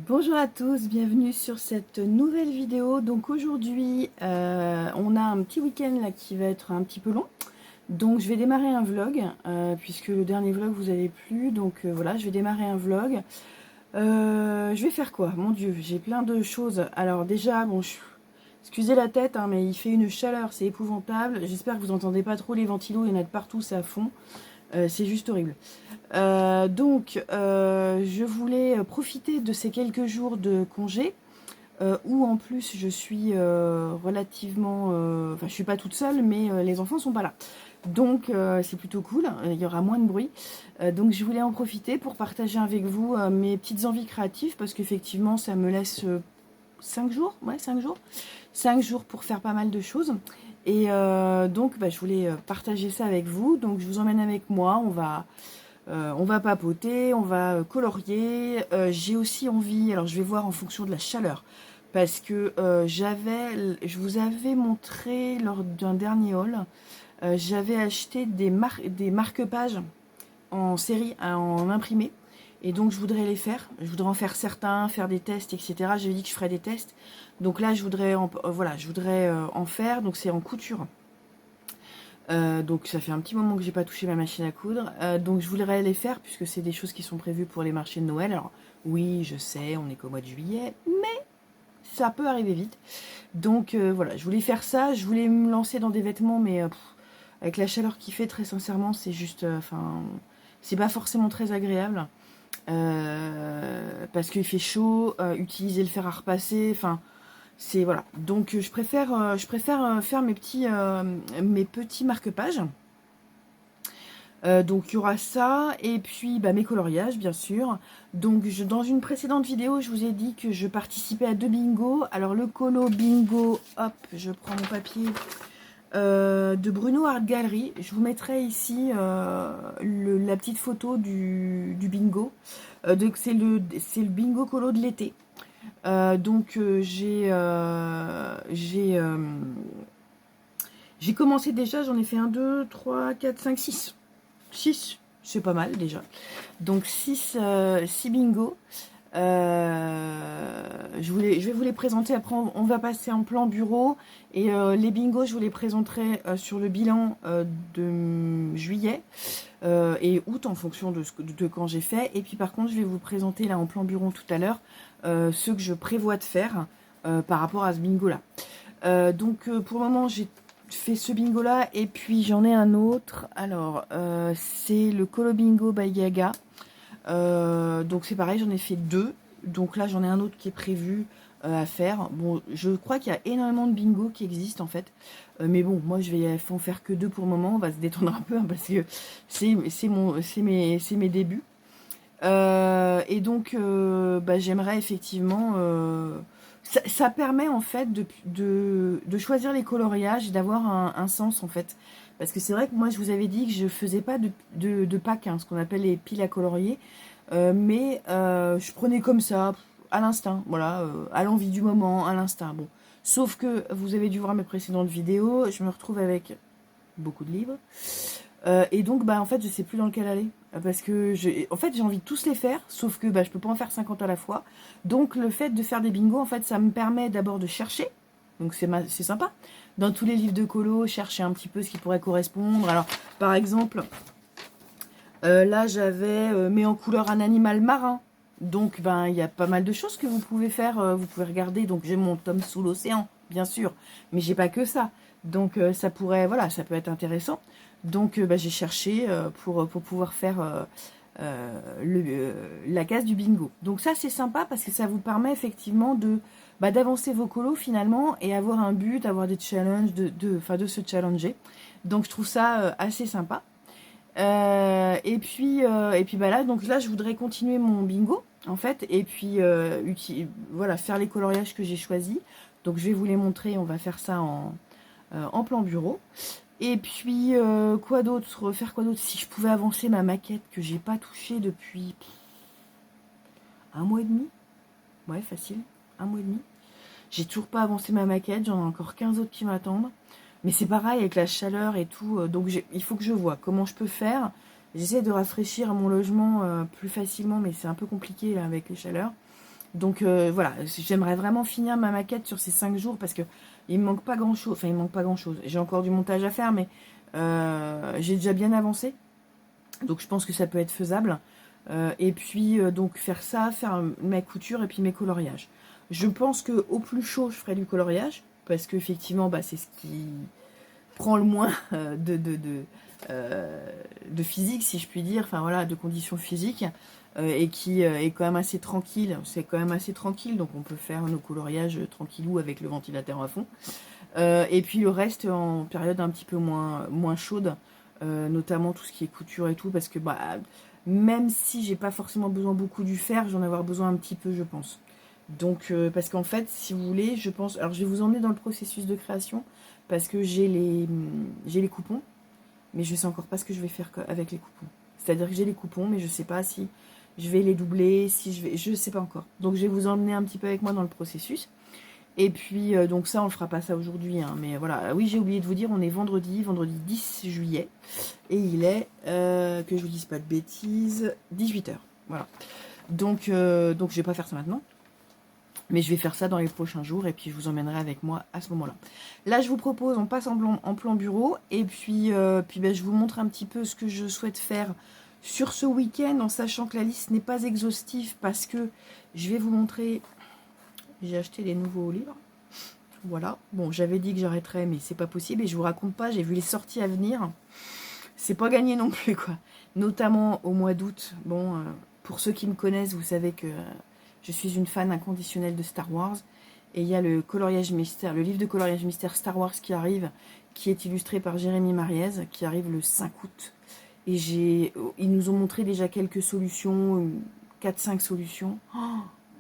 Bonjour à tous, bienvenue sur cette nouvelle vidéo. Donc aujourd'hui, on a un petit week-end là qui va être un petit peu long. Donc je vais démarrer un vlog, puisque le dernier vlog vous avait plu. Donc voilà, je vais démarrer un vlog. Je vais faire quoi? Mon Dieu, j'ai plein de choses. Alors déjà, bon, excusez la tête, hein, mais il fait une chaleur, c'est épouvantable. J'espère que vous entendez pas trop les ventilos, il y en a de partout, c'est à fond. C'est juste horrible. Je voulais profiter de ces quelques jours de congé, où en plus je suis relativement... Enfin, je suis pas toute seule, mais les enfants sont pas là. Donc, c'est plutôt cool, il y aura moins de bruit. Donc, je voulais en profiter pour partager avec vous mes petites envies créatives, parce qu'effectivement, ça me laisse 5 jours, ouais, 5 jours. 5 jours pour faire pas mal de choses. Et je voulais partager ça avec vous. Donc, je vous emmène avec moi, on va papoter, on va colorier. J'ai aussi envie, alors je vais voir en fonction de la chaleur, parce que je vous avais montré lors d'un dernier haul, j'avais acheté des marque-pages en série, en imprimé. Et donc je voudrais les faire, je voudrais en faire certains, faire des tests, etc. J'avais dit que je ferais des tests. Donc là, je voudrais en faire, donc c'est en couture. Donc ça fait un petit moment que j'ai pas touché ma machine à coudre. Donc je voudrais les faire puisque c'est des choses qui sont prévues pour les marchés de Noël. Alors oui, je sais, on est qu'au mois de juillet, mais ça peut arriver vite. Donc voilà, je voulais faire ça. Je voulais me lancer dans des vêtements, mais avec la chaleur qu'il fait, très sincèrement, c'est juste... c'est pas forcément très agréable. Parce qu'il fait chaud, utiliser le fer à repasser, enfin... C'est voilà. Donc je préfère faire mes petits marque-pages. Donc il y aura ça et puis mes coloriages bien sûr. Donc dans une précédente vidéo, je vous ai dit que je participais à 2 bingos. Alors le colo bingo, hop, je prends mon papier de Bruno Art Gallery. Je vous mettrai ici la petite photo du bingo. C'est le bingo colo de l'été. J'ai commencé déjà, j'en ai fait un 2 3 4 5 6 6, c'est pas mal déjà. Donc 6 bingo. Je vais vous les présenter. Après, on va passer en plan bureau. Et les bingos, je vous les présenterai sur le bilan de juillet et août en fonction de quand j'ai fait. Et puis par contre, je vais vous présenter là en plan bureau tout à l'heure ce que je prévois de faire par rapport à ce bingo là. Pour le moment, j'ai fait ce bingo là et puis j'en ai un autre. Alors, c'est le Colo Bingo by Gaga. Donc c'est pareil, j'en ai fait 2. Donc là, j'en ai un autre qui est prévu à faire. Bon, je crois qu'il y a énormément de bingo qui existent en fait. Mais bon, moi je vais en faire que 2 pour le moment. On va se détendre un peu hein, parce que c'est mes débuts. J'aimerais effectivement... ça permet en fait de choisir les coloriages et d'avoir un sens en fait. Parce que c'est vrai que moi je vous avais dit que je faisais pas de pack, hein, ce qu'on appelle les piles à colorier. Je prenais comme ça, à l'instinct, voilà, à l'envie du moment, à l'instinct. Bon. Sauf que vous avez dû voir mes précédentes vidéos, je me retrouve avec beaucoup de livres. Et donc, en fait, je sais plus dans lequel aller. Parce que, j'ai envie de tous les faire, sauf que je peux pas en faire 50 à la fois. Donc, le fait de faire des bingos, en fait, ça me permet d'abord de chercher. Donc, c'est sympa. Dans tous les livres de colo, chercher un petit peu ce qui pourrait correspondre. Alors, par exemple, là, j'avais mis en couleur un animal marin. Donc, il y a pas mal de choses que vous pouvez faire. Vous pouvez regarder. Donc, j'ai mon tome sous l'océan, bien sûr. Mais j'ai pas que ça. Donc, ça pourrait, voilà, ça peut être intéressant. Donc, j'ai cherché pour pouvoir faire la case du bingo. Donc, ça, c'est sympa parce que ça vous permet effectivement d'avancer vos colos finalement et avoir un but, avoir des challenges, de se challenger. Donc, je trouve ça assez sympa. Là, donc là, je voudrais continuer mon bingo, en fait, et puis voilà, faire les coloriages que j'ai choisis. Donc, je vais vous les montrer. On va faire ça en plan bureau. Et puis, quoi d'autre? Faire quoi d'autre? Si je pouvais avancer ma maquette que j'ai pas touchée depuis un mois et demi. Ouais, facile. Un mois et demi. J'ai toujours pas avancé ma maquette. J'en ai encore 15 autres qui m'attendent. Mais c'est pareil avec la chaleur et tout. Donc il faut que je vois comment je peux faire. J'essaie de rafraîchir mon logement plus facilement, mais c'est un peu compliqué là, avec les chaleurs. Donc voilà, j'aimerais vraiment finir ma maquette sur ces 5 jours parce que il me manque pas grand chose. Enfin, il me manque pas grand chose. J'ai encore du montage à faire, mais j'ai déjà bien avancé. Donc je pense que ça peut être faisable. Et puis donc faire ça, faire mes coutures et puis mes coloriages. Je pense que au plus chaud, je ferai du coloriage parce qu'effectivement, bah, c'est ce qui prend le moins de physique, si je puis dire, enfin voilà, de conditions physiques, et qui est quand même assez tranquille. C'est quand même assez tranquille, donc on peut faire nos coloriages tranquillou avec le ventilateur à fond. Et puis le reste en période un petit peu moins chaude, notamment tout ce qui est couture et tout, parce que bah, même si j'ai pas forcément besoin beaucoup du fer, j'en ai avoir besoin un petit peu, je pense. Donc, parce qu'en fait, si vous voulez, je pense. Alors, je vais vous emmener dans le processus de création parce que j'ai les coupons, mais je sais encore pas ce que je vais faire avec les coupons. C'est-à-dire que j'ai les coupons, mais je sais pas si je vais les doubler, si je sais pas encore. Donc, je vais vous emmener un petit peu avec moi dans le processus. Et puis, donc ça, on ne fera pas ça aujourd'hui, hein, mais voilà. Oui, j'ai oublié de vous dire, on est vendredi 10 juillet, et il est, que je vous dise pas de bêtises, 18 heures. Voilà. Donc je vais pas faire ça maintenant. Mais je vais faire ça dans les prochains jours et puis je vous emmènerai avec moi à ce moment-là. Là, je vous propose, on passe en plan bureau. Et puis, ben, je vous montre un petit peu ce que je souhaite faire sur ce week-end, en sachant que la liste n'est pas exhaustive parce que je vais vous montrer... J'ai acheté les nouveaux livres. Voilà. Bon, j'avais dit que j'arrêterais, mais c'est pas possible. Et je vous raconte pas, j'ai vu les sorties à venir. C'est pas gagné non plus, quoi. Notamment au mois d'août. Bon, pour ceux qui me connaissent, vous savez que je suis une fan inconditionnelle de Star Wars. Et il y a le coloriage mystère, le livre de coloriage mystère Star Wars qui arrive, qui est illustré par Jérémy Mariez, qui arrive le 5 août. Et ils nous ont montré déjà quelques solutions, 4-5 solutions. Oh,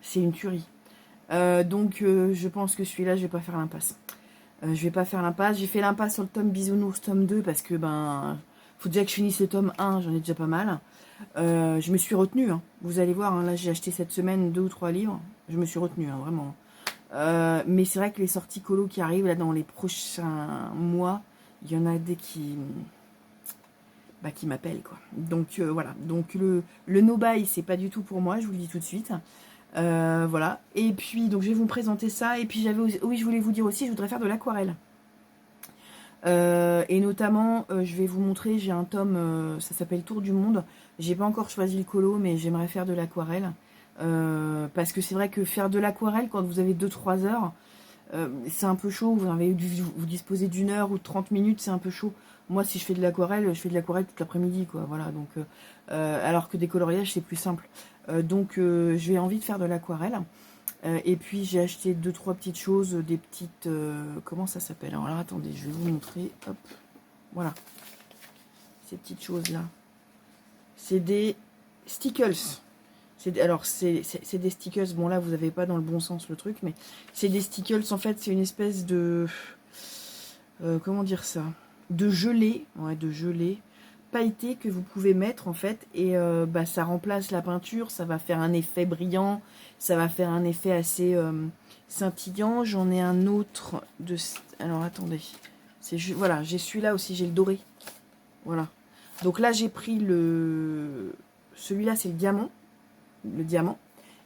c'est une tuerie. Donc je pense que celui-là, je vais pas faire l'impasse. Je vais pas faire l'impasse. J'ai fait l'impasse sur le tome Bisounours, tome 2, parce que ben, faut déjà que je finisse le tome 1, j'en ai déjà pas mal. Je me suis retenue, hein. Vous allez voir, hein, là j'ai acheté cette semaine 2 ou 3 livres. Je me suis retenue, hein, vraiment. Mais c'est vrai que les sorties colo qui arrivent là dans les prochains mois, il y en a des qui m'appellent, quoi. Donc voilà. Donc le no-buy, c'est pas du tout pour moi, je vous le dis tout de suite. Voilà. Et puis donc je vais vous présenter ça. Et puis oui, je voulais vous dire aussi, je voudrais faire de l'aquarelle. Et notamment, je vais vous montrer, j'ai un tome, ça s'appelle Tour du Monde. J'ai pas encore choisi le colo, mais j'aimerais faire de l'aquarelle. Parce que c'est vrai que faire de l'aquarelle, quand vous avez 2-3 heures, c'est un peu chaud. Vous disposez d'une heure ou de 30 minutes, c'est un peu chaud. Moi, si je fais de l'aquarelle, je fais de l'aquarelle toute l'après-midi, quoi. Voilà, donc, alors que des coloriages, c'est plus simple. Donc, j'ai envie de faire de l'aquarelle. Et puis j'ai acheté 2-3 petites choses, des petites... comment ça s'appelle? Alors attendez, je vais vous montrer. Hop, voilà. Ces petites choses-là. C'est des stickers. Alors c'est des stickers, bon là vous n'avez pas dans le bon sens le truc, mais c'est des stickers, en fait c'est une espèce de... comment dire ça? De gelée, ouais, de gelée pailleté que vous pouvez mettre en fait, et bah, ça remplace la peinture, ça va faire un effet brillant, ça va faire un effet assez scintillant. J'en ai un autre de... Alors attendez, voilà, j'ai celui-là aussi, j'ai le doré. Voilà. Donc là j'ai pris celui-là c'est le diamant,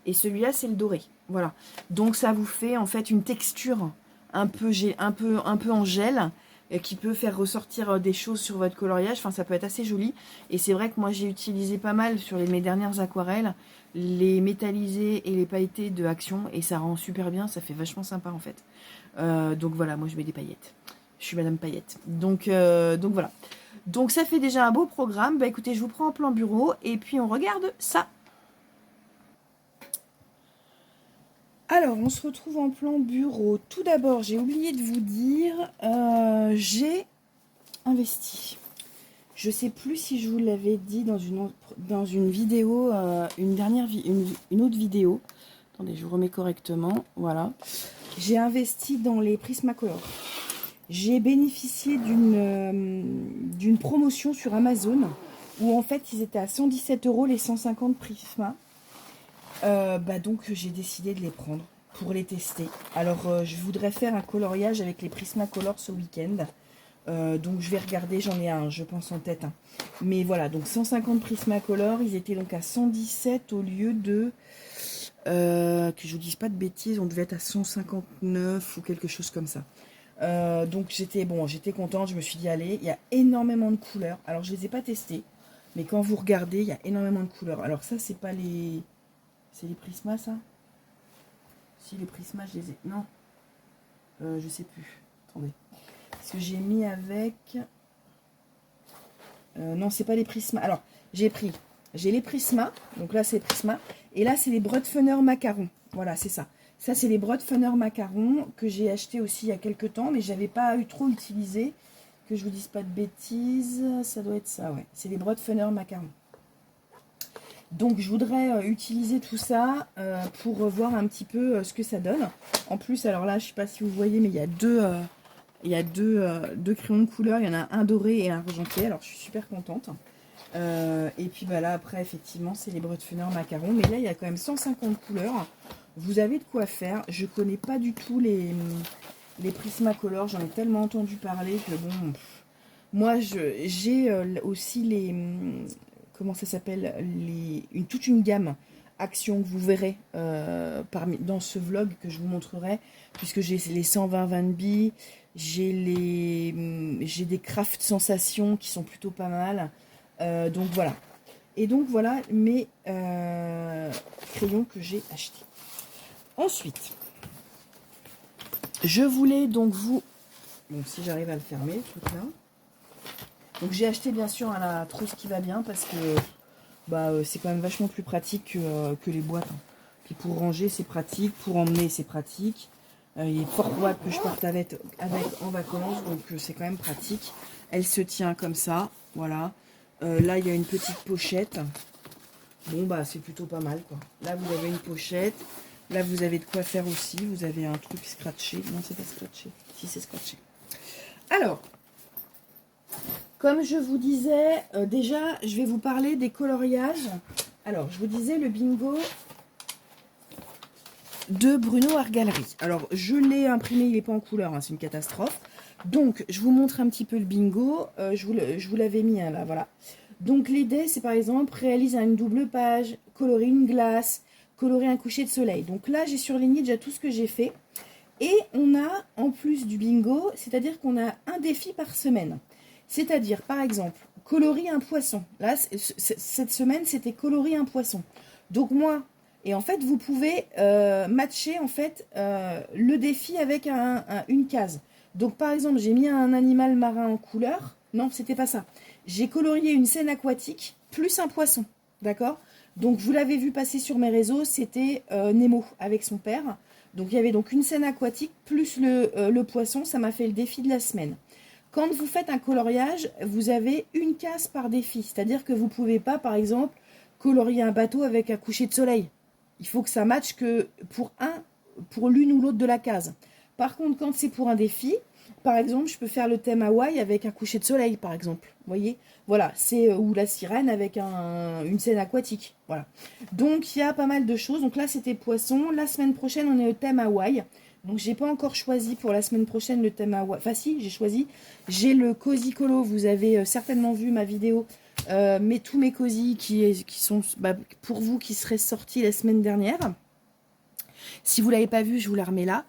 et celui-là c'est le doré. Voilà. Donc ça vous fait en fait une texture un peu en gel, qui peut faire ressortir des choses sur votre coloriage. Enfin, ça peut être assez joli. Et c'est vrai que moi, j'ai utilisé pas mal sur mes dernières aquarelles les métallisés et les pailletés de Action. Et ça rend super bien. Ça fait vachement sympa, en fait. Donc voilà, moi, je mets des paillettes. Je suis Madame Paillette. Donc voilà. Donc ça fait déjà un beau programme. Bah écoutez, je vous prends en plan bureau. Et puis, on regarde ça. Alors, on se retrouve en plan bureau. Tout d'abord, j'ai oublié de vous dire, j'ai investi. Je sais plus si je vous l'avais dit dans une vidéo, une autre vidéo. Attendez, je vous remets correctement. Voilà. J'ai investi dans les Prismacolor. J'ai bénéficié d'une promotion sur Amazon où en fait ils étaient à 117 € les 150 Prisma. Donc j'ai décidé de les prendre pour les tester. Alors je voudrais faire un coloriage avec les Prismacolor ce week-end. Donc je vais regarder, j'en ai un, je pense en tête. Hein. Mais voilà, donc 150 Prismacolor, ils étaient donc à 117 au lieu de Que je vous dise pas de bêtises, on devait être à 159 ou quelque chose comme ça. Donc j'étais contente, je me suis dit allez, il y a énormément de couleurs. Alors je les ai pas testées, mais quand vous regardez, il y a énormément de couleurs. Alors ça c'est pas les... C'est les Prisma ça? Si les Prisma je les ai... Non, je sais plus. Attendez. Parce que j'ai mis avec... non, c'est pas les Prisma. Alors, j'ai les Prisma. Donc là, c'est les Prisma. Et là, c'est les Broadfunner Macaron. Voilà, c'est ça. Ça, c'est les Broadfunner Macaron que j'ai acheté aussi il y a quelques temps, mais j'avais pas eu trop utilisé. Que je vous dise pas de bêtises. Ça doit être ça, ouais. C'est les Broadfunner Macaron. Donc, je voudrais utiliser tout ça pour voir un petit peu ce que ça donne. En plus, alors là, je sais pas si vous voyez, mais il y a deux crayons de couleur. Il y en a un doré et un argenté. Alors, je suis super contente. Et puis bah là, après, effectivement, c'est les Broadfunner Macaron. Mais là, il y a quand même 150 couleurs. Vous avez de quoi faire. Je connais pas du tout les Prismacolor. J'en ai tellement entendu parler que bon... Moi, j'ai aussi les... comment ça s'appelle, toute une gamme Action que vous verrez dans ce vlog que je vous montrerai, puisque j'ai les 120 Van B, j'ai des Craft Sensations qui sont plutôt pas mal. Donc voilà. Et donc voilà mes crayons que j'ai achetés. Ensuite, je voulais donc vous... Bon, si j'arrive à le fermer, le truc là. Donc j'ai acheté bien sûr la trousse qui va bien parce que c'est quand même vachement plus pratique que les boîtes. Hein. Puis pour ranger c'est pratique, pour emmener c'est pratique. Il est fort probable que je parte avec en vacances, donc c'est quand même pratique. Elle se tient comme ça, voilà. Là il y a une petite pochette. Bon c'est plutôt pas mal quoi. Là vous avez une pochette. Là vous avez de quoi faire aussi. Vous avez un truc scratché. Non c'est pas scratché. Si c'est scratché. Alors... Comme je vous disais, déjà, je vais vous parler des coloriages. Alors, je vous disais le bingo de Bruno Art Gallery. Alors, je l'ai imprimé, il n'est pas en couleur, hein, c'est une catastrophe. Donc, je vous montre un petit peu le bingo. Je vous l'avais mis, hein, là, voilà. Donc, l'idée, c'est par exemple, réalise une double page, colorer une glace, colorer un coucher de soleil. Donc là, j'ai surligné déjà tout ce que j'ai fait. Et on a, en plus du bingo, c'est-à-dire qu'on a un défi par semaine. C'est-à-dire, par exemple, colorer un poisson. Là, cette semaine, c'était colorer un poisson. Donc moi, et en fait, vous pouvez matcher en fait le défi avec une case. Donc par exemple, j'ai mis un animal marin en couleur. Non, c'était pas ça. J'ai colorié une scène aquatique plus un poisson. D'accord? Donc vous l'avez vu passer sur mes réseaux, c'était Nemo avec son père. Donc il y avait donc une scène aquatique plus le poisson. Ça m'a fait le défi de la semaine. Quand vous faites un coloriage, vous avez une case par défi. C'est-à-dire que vous ne pouvez pas, par exemple, colorier un bateau avec un coucher de soleil. Il faut que ça matche que pour l'une ou l'autre de la case. Par contre, quand c'est pour un défi, par exemple, je peux faire le thème Hawaï avec un coucher de soleil, par exemple. Vous voyez? Voilà, c'est ou la sirène avec une scène aquatique. Voilà. Donc, il y a pas mal de choses. Donc là, c'était poisson. La semaine prochaine, on est au thème Hawaï. Donc, j'ai pas encore choisi pour la semaine prochaine le thème Hawaï. Enfin, si, j'ai choisi. J'ai le Cozy Colo. Vous avez certainement vu ma vidéo. Mais tous mes Cozy qui sont pour vous qui seraient sortis la semaine dernière. Si vous ne l'avez pas vu, je vous la remets là.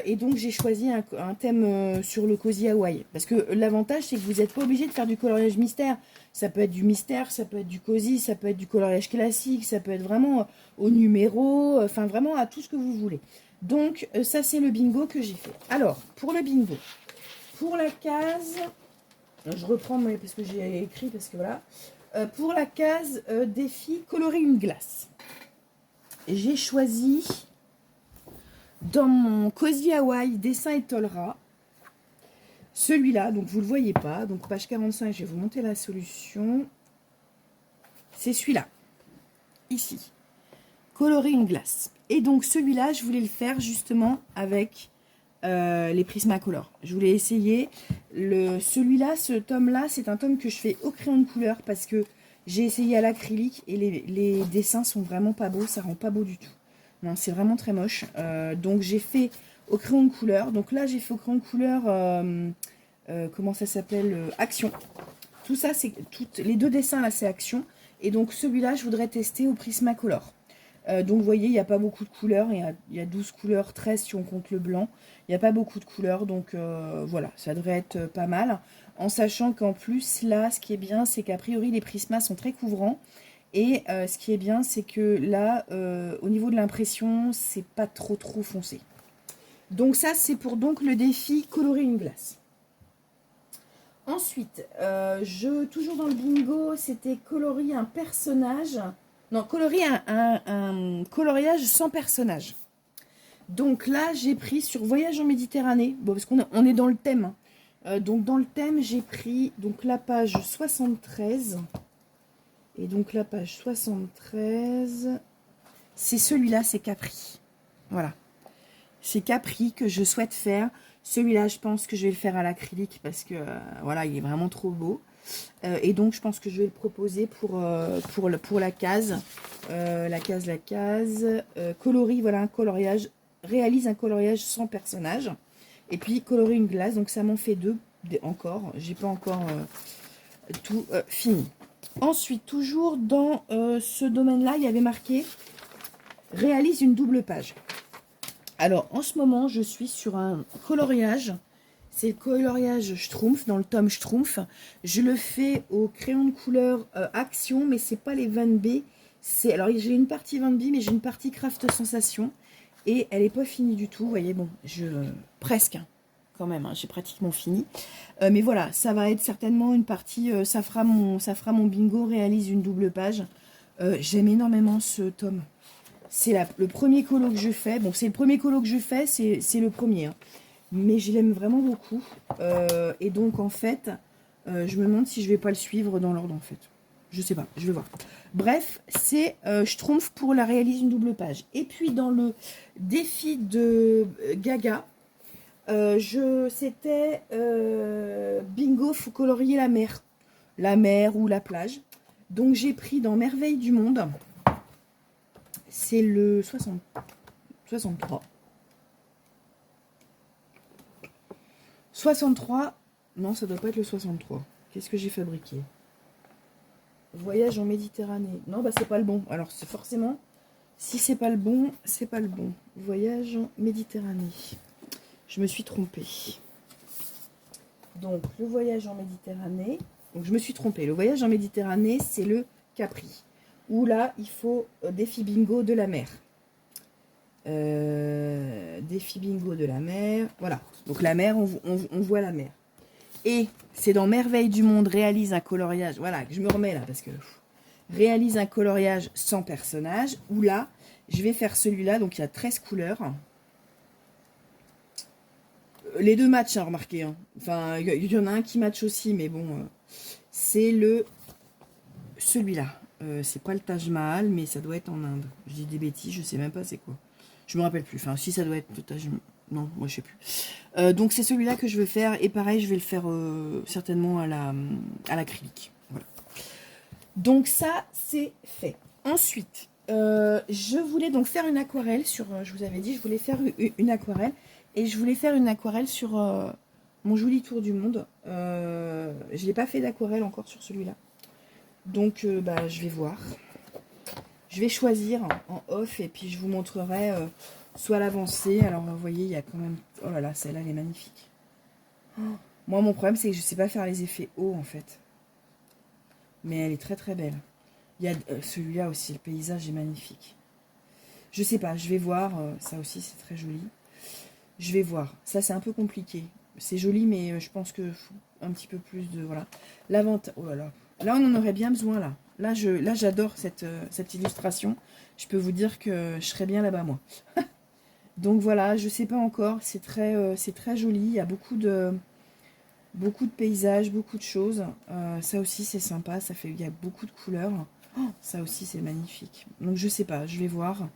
Et donc, j'ai choisi un thème sur le Cozy Hawaï. Parce que l'avantage, c'est que vous n'êtes pas obligé de faire du coloriage mystère. Ça peut être du mystère, ça peut être du Cozy, ça peut être du coloriage classique, ça peut être vraiment au numéro, enfin vraiment à tout ce que vous voulez. Donc, ça, c'est le bingo que j'ai fait. Alors, pour le bingo, pour la case... Je reprends parce que j'ai écrit, parce que voilà. Pour la case défi, colorer une glace. J'ai choisi... Dans mon Cozy Hawaï dessin et tolera, celui-là, donc vous ne le voyez pas, donc page 45, je vais vous montrer la solution. C'est celui-là, ici, colorer une glace. Et donc celui-là, je voulais le faire justement avec les Prismacolor. Je voulais essayer. Celui-là, ce tome-là, c'est un tome que je fais au crayon de couleur parce que j'ai essayé à l'acrylique et les dessins sont vraiment pas beaux, ça rend pas beau du tout. Non, c'est vraiment très moche. Donc, j'ai fait au crayon de couleur. Donc là, j'ai fait au crayon de couleur, comment ça s'appelle, Action. Tout ça, c'est les deux dessins là, c'est Action. Et donc, celui-là, je voudrais tester au Prismacolor. Donc vous voyez, il n'y a pas beaucoup de couleurs, il y a 12 couleurs, 13 si on compte le blanc. Il n'y a pas beaucoup de couleurs, donc voilà, ça devrait être pas mal. En sachant qu'en plus, là, ce qui est bien, c'est qu'a priori, les Prisma sont très couvrants. Et ce qui est bien, c'est que là, au niveau de l'impression, c'est pas trop foncé. Donc ça, c'est pour donc le défi colorer une glace. Ensuite, toujours dans le bingo, c'était colorer un personnage. Non, colorer un coloriage sans personnage. Donc là, j'ai pris sur Voyage en Méditerranée, bon, parce qu'on est dans le thème. Hein. Donc dans le thème, j'ai pris donc la page 73. Et donc la page 73, c'est celui-là, c'est Capri. Voilà. C'est Capri que je souhaite faire. Celui-là, je pense que je vais le faire à l'acrylique parce que voilà, il est vraiment trop beau. Et donc, je pense que je vais le proposer pour la case. La case. Coloris, voilà, un coloriage. Réalise un coloriage sans personnage. Et puis, colorer une glace. Donc, ça m'en fait deux encore. J'ai pas encore tout fini. Ensuite, toujours dans ce domaine-là, il y avait marqué « Réalise une double page ». Alors, en ce moment, je suis sur un coloriage. C'est le coloriage Schtroumpf, dans le tome Schtroumpf. Je le fais au crayon de couleur Action, mais c'est pas les 20B. Alors, j'ai une partie 20B, mais j'ai une partie Craft Sensation. Et elle n'est pas finie du tout. Vous voyez, bon, presque, hein, quand même, hein, j'ai pratiquement fini. Mais voilà, ça va être certainement une partie, ça fera mon bingo, réalise une double page. J'aime énormément ce tome. C'est le premier colo que je fais. Bon, c'est le premier colo que je fais, c'est le premier. Hein. Mais je l'aime vraiment beaucoup. Et donc, en fait, je me demande si je vais pas le suivre dans l'ordre, en fait. Je sais pas, je vais voir. Bref, c'est Schtroumpf pour la réalise une double page. Et puis, dans le défi de Gaga, c'était bingo, faut colorier la mer. La mer ou la plage. Donc, j'ai pris dans Merveille du Monde. C'est le 63. 63. Non, ça doit pas être le 63. Qu'est-ce que j'ai fabriqué? Voyage en Méditerranée. Non, bah c'est pas le bon. Alors, c'est forcément... Si c'est pas le bon, c'est pas le bon. Voyage en Méditerranée. Je me suis trompée. Donc, le voyage en Méditerranée... Donc, je me suis trompée. Le voyage en Méditerranée, c'est le Capri. Où là, il faut défi bingo de la mer. Défi bingo de la mer. Voilà. Donc la mer, on voit la mer. Et c'est dans Merveille du Monde, réalise un coloriage. Voilà, je me remets là parce que... réalise un coloriage sans personnage. Où là, je vais faire celui-là. Donc il y a 13 couleurs. Les deux matchs, hein, remarquez. Hein. Enfin, il y en a un qui match aussi, mais bon... c'est celui-là. C'est pas le Taj Mahal, mais ça doit être en Inde. Je dis des bêtises, je sais même pas c'est quoi. Je me rappelle plus. Enfin, si ça doit être le Taj Mahal. Non, moi je sais plus. Donc c'est celui-là que je veux faire. Et pareil, je vais le faire certainement à l'acrylique. Voilà. Donc ça, c'est fait. Ensuite, je voulais donc faire une aquarelle sur... je vous avais dit, je voulais faire une aquarelle. Et je voulais faire une aquarelle sur mon joli tour du monde. Je n'ai pas fait d'aquarelle encore sur celui-là. Donc, bah, je vais voir. Je vais choisir en off et puis je vous montrerai soit l'avancée. Alors, vous voyez, il y a quand même... Oh là là, celle-là, elle est magnifique. Oh. Moi, mon problème, c'est que je ne sais pas faire les effets hauts, en fait. Mais elle est très, très belle. Il y a celui-là aussi, le paysage est magnifique. Je sais pas, je vais voir. Ça aussi, c'est très joli. Je vais voir. Ça, c'est un peu compliqué. C'est joli, mais je pense que faut un petit peu plus de... Voilà. L'avantage... Oh là là. Là, on en aurait bien besoin, là. Là, j'adore cette illustration. Je peux vous dire que je serais bien là-bas, moi. Donc, voilà, je sais pas encore. C'est très joli. Il y a beaucoup de paysages, beaucoup de choses. Ça aussi, c'est sympa. Il y a beaucoup de couleurs. Oh, ça aussi, c'est magnifique. Donc, je sais pas. Je vais voir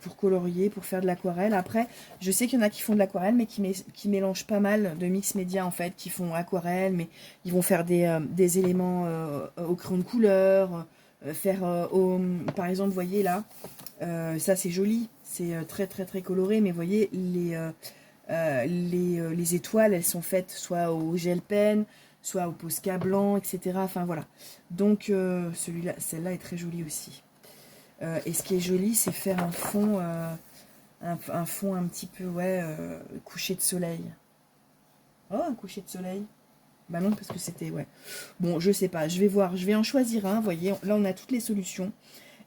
pour colorier, pour faire de l'aquarelle. Après, je sais qu'il y en a qui font de l'aquarelle, mais qui mélangent pas mal de mix média, en fait, qui font aquarelle, mais ils vont faire des éléments au crayon de couleur, par exemple, vous voyez là, ça c'est joli, c'est très très très coloré, mais vous voyez, les étoiles, elles sont faites soit au gel pen, soit au Posca blanc, etc. Enfin voilà. Donc celle-là est très jolie aussi. Et ce qui est joli, c'est faire un fond, un fond un petit peu, ouais, coucher de soleil. Oh, un coucher de soleil. Bah non, parce que c'était, ouais. Bon, je sais pas, je vais voir, je vais en choisir un, vous voyez, là on a toutes les solutions.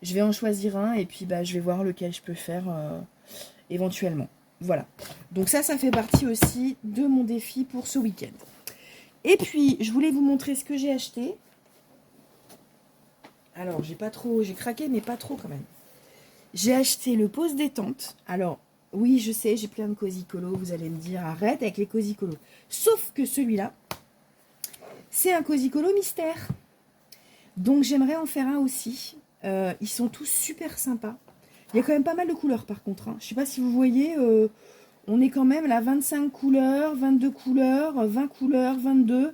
Je vais en choisir un et puis bah, je vais voir lequel je peux faire éventuellement. Voilà. Donc ça fait partie aussi de mon défi pour ce week-end. Et puis, je voulais vous montrer ce que j'ai acheté. Alors, j'ai craqué, mais pas trop quand même. J'ai acheté le pose détente. Alors, oui, je sais, j'ai plein de cosy-colo. Vous allez me dire, arrête avec les cosy-colo. Sauf que celui-là, c'est un cosy-colo mystère. Donc, j'aimerais en faire un aussi. Ils sont tous super sympas. Il y a quand même pas mal de couleurs par contre. Hein. Je sais pas si vous voyez, on est quand même là 25 couleurs, 22 couleurs, 20 couleurs, 22,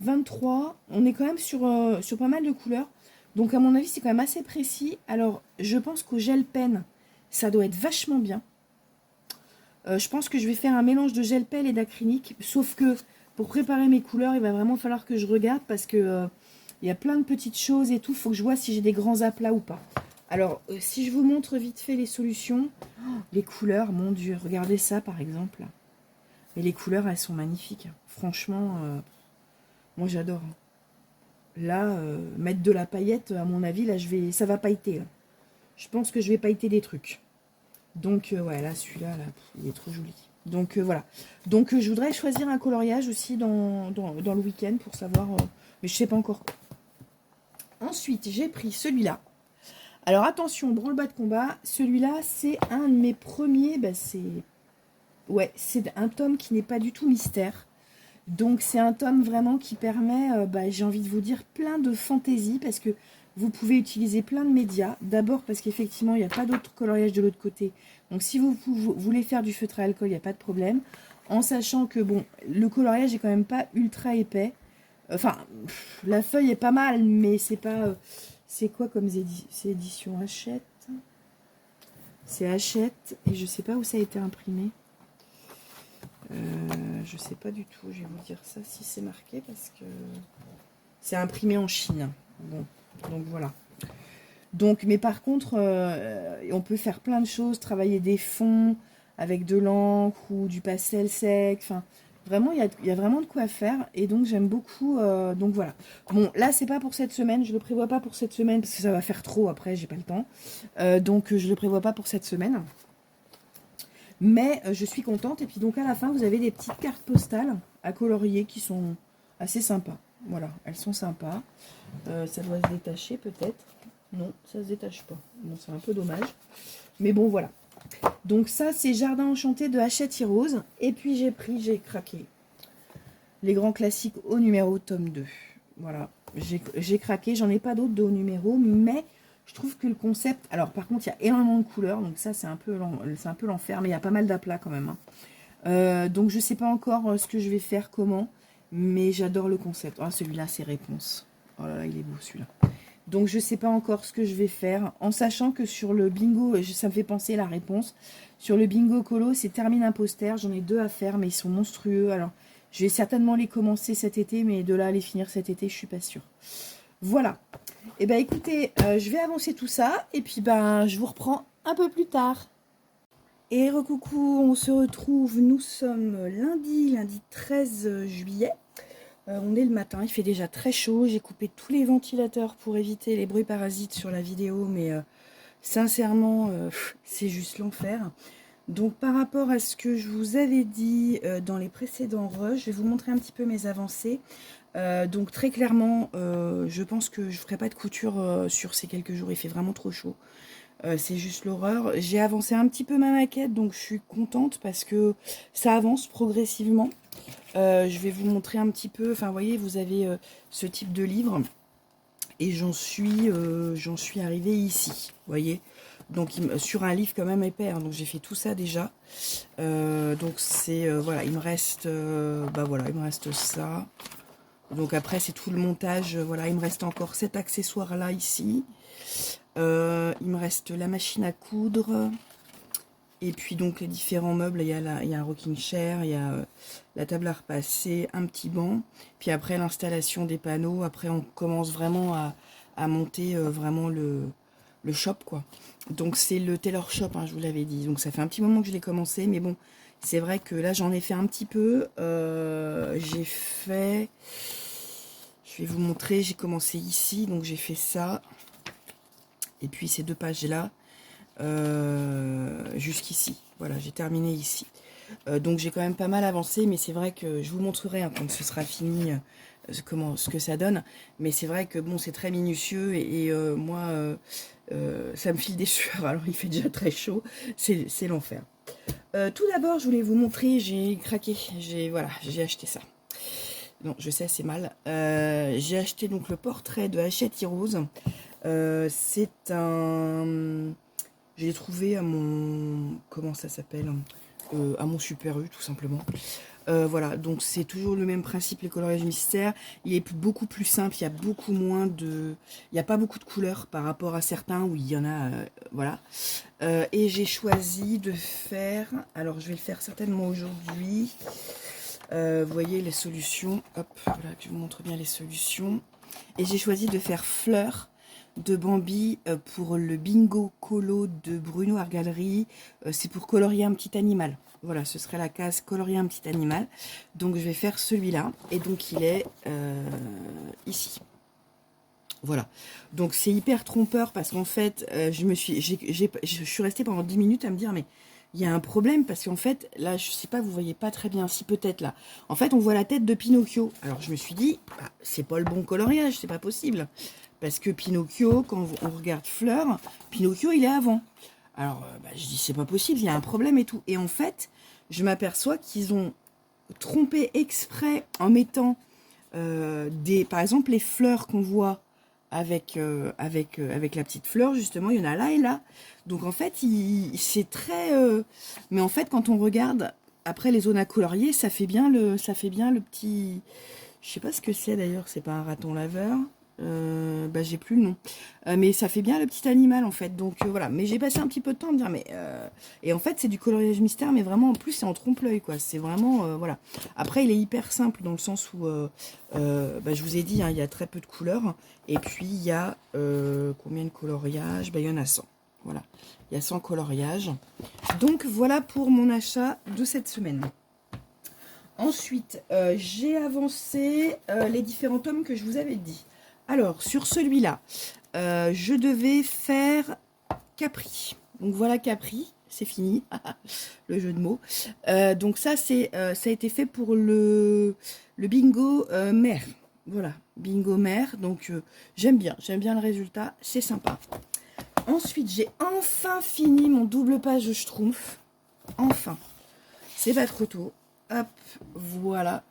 23. On est quand même sur pas mal de couleurs. Donc à mon avis, c'est quand même assez précis. Alors, je pense qu'au gel pen, ça doit être vachement bien. Je pense que je vais faire un mélange de gel pen et d'acrylique. Sauf que pour préparer mes couleurs, il va vraiment falloir que je regarde parce que il y a plein de petites choses et tout. Il faut que je vois si j'ai des grands aplats ou pas. Alors, si je vous montre vite fait les solutions, les couleurs, mon Dieu, regardez ça par exemple. Mais les couleurs, elles sont magnifiques. Franchement, moi j'adore. Là, mettre de la paillette, à mon avis, là, ça va pailleter. Là. Je pense que je vais pailleter des trucs. Donc, ouais, là, celui-là, là, il est trop joli. Donc, voilà. Donc, je voudrais choisir un coloriage aussi dans le week-end pour savoir... mais je sais pas encore. Ensuite, j'ai pris celui-là. Alors, attention, branle-bas de combat. Celui-là, c'est un de mes premiers... Bah, c'est un tome qui n'est pas du tout mystère. Donc c'est un tome vraiment qui permet, j'ai envie de vous dire, plein de fantaisie parce que vous pouvez utiliser plein de médias. D'abord parce qu'effectivement, il n'y a pas d'autre coloriage de l'autre côté. Donc si vous voulez faire du feutre à alcool, il n'y a pas de problème. En sachant que, bon, le coloriage est quand même pas ultra épais. Enfin, la feuille est pas mal, mais c'est pas... c'est quoi comme c'est édition Hachette? C'est Hachette et je sais pas où ça a été imprimé. Je sais pas du tout, je vais vous dire ça si c'est marqué parce que c'est imprimé en Chine. Bon, donc voilà. Donc, mais par contre, on peut faire plein de choses, travailler des fonds avec de l'encre ou du pastel sec. Enfin, vraiment, il y a vraiment de quoi faire. Et donc, j'aime beaucoup. Donc voilà. Bon, là, c'est pas pour cette semaine. Je le prévois pas pour cette semaine parce que ça va faire trop après. J'ai pas le temps. Donc, je le prévois pas pour cette semaine. Mais je suis contente. Et puis donc à la fin, vous avez des petites cartes postales à colorier qui sont assez sympas. Voilà, elles sont sympas. Ça doit se détacher peut-être. Non, ça se détache pas. Bon, c'est un peu dommage. Mais bon, voilà. Donc ça, c'est Jardin Enchanté de Hachette Rose. Et puis j'ai craqué. Les grands classiques au numéro, tome 2. Voilà, j'ai craqué. J'en ai pas d'autres de haut numéro, mais... je trouve que le concept... Alors, par contre, il y a énormément de couleurs. Donc ça, c'est un peu l'enfer. Mais il y a pas mal d'aplats quand même. Hein. Donc, je sais pas encore ce que je vais faire, comment. Mais j'adore le concept. Oh, celui-là, c'est Réponse. Oh là là, il est beau, celui-là. Donc, je sais pas encore ce que je vais faire. En sachant que sur le bingo... ça me fait penser la réponse. Sur le bingo colo, c'est Termine un poster. J'en ai 2 à faire, mais ils sont monstrueux. Alors, je vais certainement les commencer cet été. Mais de là à les finir cet été, je suis pas sûre. Voilà. Et ben écoutez, je vais avancer tout ça et puis ben je vous reprends un peu plus tard. Et recoucou, on se retrouve, nous sommes lundi 13 juillet. On est le matin, il fait déjà très chaud. J'ai coupé tous les ventilateurs pour éviter les bruits parasites sur la vidéo, mais sincèrement, c'est juste l'enfer. Donc par rapport à ce que je vous avais dit dans les précédents rushs, je vais vous montrer un petit peu mes avancées. Donc très clairement, je pense que je ne ferai pas de couture sur ces quelques jours, il fait vraiment trop chaud. C'est juste l'horreur. J'ai avancé un petit peu ma maquette, donc je suis contente parce que ça avance progressivement. Je vais vous montrer un petit peu, enfin vous voyez, vous avez ce type de livre. Et j'en suis arrivée ici, vous voyez. Donc sur un livre quand même épais, hein, donc j'ai fait tout ça déjà. Donc c'est, voilà, il me reste, voilà, il me reste ça. Donc après c'est tout le montage, voilà, il me reste encore cet accessoire là ici. Il me reste la machine à coudre. Et puis donc les différents meubles, il y a un rocking chair, il y a la table à repasser, un petit banc. Puis après l'installation des panneaux, après on commence vraiment à monter vraiment le shop, quoi. Donc c'est le Taylor Shop, hein, je vous l'avais dit. Donc ça fait un petit moment que je l'ai commencé, mais bon, c'est vrai que là j'en ai fait un petit peu. J'ai fait, je vais vous montrer, j'ai commencé ici, donc j'ai fait ça. Et puis ces 2 pages-là, jusqu'ici. Voilà, j'ai terminé ici. Donc j'ai quand même pas mal avancé, mais c'est vrai que je vous montrerai, hein, quand ce sera fini, ce que ça donne. Mais c'est vrai que bon, c'est très minutieux et moi, ça me file des sueurs. Alors il fait déjà très chaud, c'est l'enfer. Tout d'abord, je voulais vous montrer, j'ai craqué, voilà, j'ai acheté ça. Non, je sais, c'est mal. J'ai acheté donc le portrait de Hachette Rose. C'est un... Je l'ai trouvé à mon... Comment ça s'appelle, à mon Super U, tout simplement. Voilà, donc c'est toujours le même principe, les coloriages mystères. Il est beaucoup plus simple, il y a beaucoup moins de... Il n'y a pas beaucoup de couleurs par rapport à certains où il y en a... voilà. Et j'ai choisi de faire... Alors, je vais le faire certainement aujourd'hui. Vous voyez les solutions. Hop, voilà, que je vous montre bien les solutions. Et j'ai choisi de faire Fleur de Bambi pour le bingo colo de Bruno Argalerie. C'est pour colorier un petit animal. Voilà, ce serait la case colorier un petit animal. Donc je vais faire celui-là. Et donc il est ici. Voilà. Donc c'est hyper trompeur parce qu'en fait, je suis restée pendant 10 minutes à me dire, mais il y a un problème parce qu'en fait, là, je sais pas, vous voyez pas très bien, si peut-être là. En fait, on voit la tête de Pinocchio. Alors je me suis dit, bah, c'est pas le bon coloriage, c'est pas possible. Parce que Pinocchio, quand on regarde Fleur, Pinocchio, il est avant. Alors, bah, je dis, c'est pas possible, il y a un problème et tout. Et en fait, je m'aperçois qu'ils ont trompé exprès en mettant par exemple, les fleurs qu'on voit avec la petite fleur, justement, il y en a là et là. Donc, en fait, c'est très... mais en fait, quand on regarde, après les zones à colorier, ça fait bien le petit... Je sais pas ce que c'est d'ailleurs, c'est pas un raton laveur. Bah j'ai plus le nom, mais ça fait bien le petit animal en fait, donc voilà. Mais j'ai passé un petit peu de temps à me dire, mais et en fait c'est du coloriage mystère, mais vraiment en plus c'est en trompe-l'œil, quoi. C'est vraiment voilà. Après il est hyper simple dans le sens où bah, je vous ai dit, hein, il y a très peu de couleurs, et puis il y a combien de coloriages, bah, il y en a 100. Voilà, il y a 100 coloriages. Donc voilà pour mon achat de cette semaine. Ensuite, j'ai avancé les différents tomes que je vous avais dit. Alors, sur celui-là, je devais faire Capri. Donc voilà Capri, c'est fini, le jeu de mots. Donc ça, ça a été fait pour le bingo mère. Voilà, bingo mère. Donc j'aime bien le résultat, c'est sympa. Ensuite, j'ai enfin fini mon double page de Schtroumpf. Enfin, c'est pas trop tôt. Hop, voilà